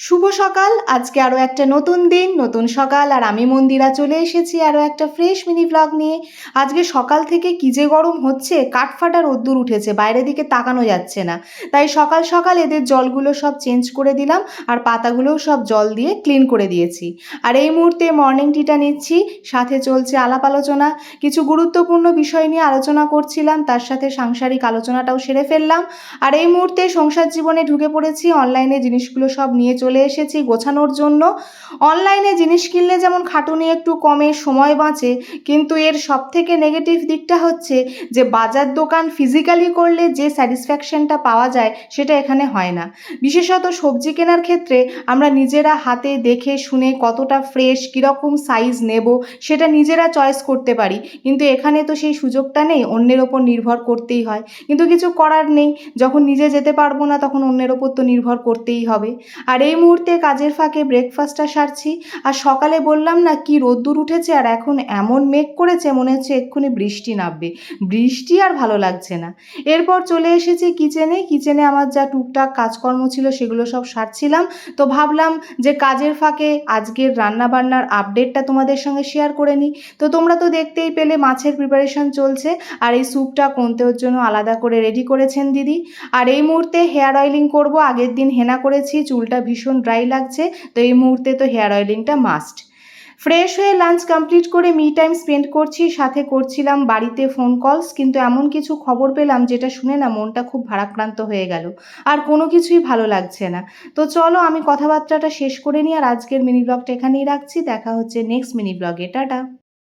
শুভ সকাল। আজকে আরও একটা নতুন দিন, নতুন সকাল, আর আমি মন্দিরা চলে এসেছি আরও একটা ফ্রেশ মিনি ব্লগ নিয়ে। আজকে সকাল থেকে কী যে গরম হচ্ছে, কাঠফাটা রোদ্দুর উঠেছে, বাইরের দিকে তাকানো যাচ্ছে না। তাই সকাল সকাল এদের জলগুলো সব চেঞ্জ করে দিলাম, আর পাতাগুলোও সব জল দিয়ে ক্লিন করে দিয়েছি। আর এই মুহূর্তে মর্নিং টিটা নিচ্ছি, সাথে চলছে আলাপ আলোচনা। কিছু গুরুত্বপূর্ণ বিষয় নিয়ে আলোচনা করছিলাম, তার সাথে সাংসারিক আলোচনাটাও সেরে ফেললাম। আর এই মুহূর্তে সংসার জীবনে ঢুকে পড়েছি, অনলাইনে জিনিসগুলো সব নিয়ে চলে এসেছি গোছানোর জন্য। অনলাইনে জিনিস কিনলে যেমন খাটুনি একটু কমে, সময় বাঁচে, কিন্তু এর সবথেকে নেগেটিভ দিকটা হচ্ছে যে বাজার দোকান ফিজিক্যালি করলে যে স্যাটিসফ্যাকশনটা পাওয়া যায় সেটা এখানে হয় না। বিশেষত সবজি কেনার ক্ষেত্রে আমরা নিজেরা হাতে দেখে শুনে কতটা ফ্রেশ, কীরকম সাইজ নেব সেটা নিজেরা চয়েস করতে পারি, কিন্তু এখানে তো সেই সুযোগটা নেই, অন্যের ওপর নির্ভর করতেই হয়। কিন্তু কিছু করার নেই, যখন নিজে যেতে পারবো না তখন অন্যের ওপর তো নির্ভর করতেই হবে। আর এই মুহূর্তে কাজের ফাঁকে ব্রেকফাস্টটা সারছি। আর সকালে বললাম না কি রোদ্দুর উঠেছে, আর এখন এমন মেঘ করেছে মনে হচ্ছে এক্ষুনি বৃষ্টি নামবে। বৃষ্টি আর ভালো লাগছে না। এরপর চলে এসেছি কিচেনে আমার যা টুকটাক কাজকর্ম ছিল সেগুলো সব সারছিলাম। তো ভাবলাম যে কাজের ফাঁকে আজকের রান্নাবান্নার আপডেটটা তোমাদের সঙ্গে শেয়ার করে নিই। তো তোমরা তো দেখতেই পেলে মাছের প্রিপারেশন চলছে, আর এই স্যুপটা কোন্তেওর জন্য আলাদা করে রেডি করেছেন দিদি। আর এই মুহূর্তে হেয়ার অয়েলিং করব। আগের দিন হেনা করেছি, চুলটা ভীষণ ড্রাই লাগছে, তো এই মুহূর্তে তো হেয়ার অয়েলিংটা মাস্ট। ফ্রেশ হয়ে লাঞ্চ কমপ্লিট করে মি টাইম স্পেন্ড করছি, সাথে করছিলাম বাড়িতে ফোন কলস, কিন্তু এমন কিছু খবর পেলাম যেটা শুনে না মনটা খুব ভারাক্রান্ত হয়ে গেল। আর কোনো কিছুই ভালো লাগছে না। তো চলো আমি কথাবার্তাটা শেষ করে নিই, আর আজকের মিনি ব্লগটা এখানেই রাখছি। দেখা হচ্ছে নেক্সট মিনি ব্লগে। টাটা।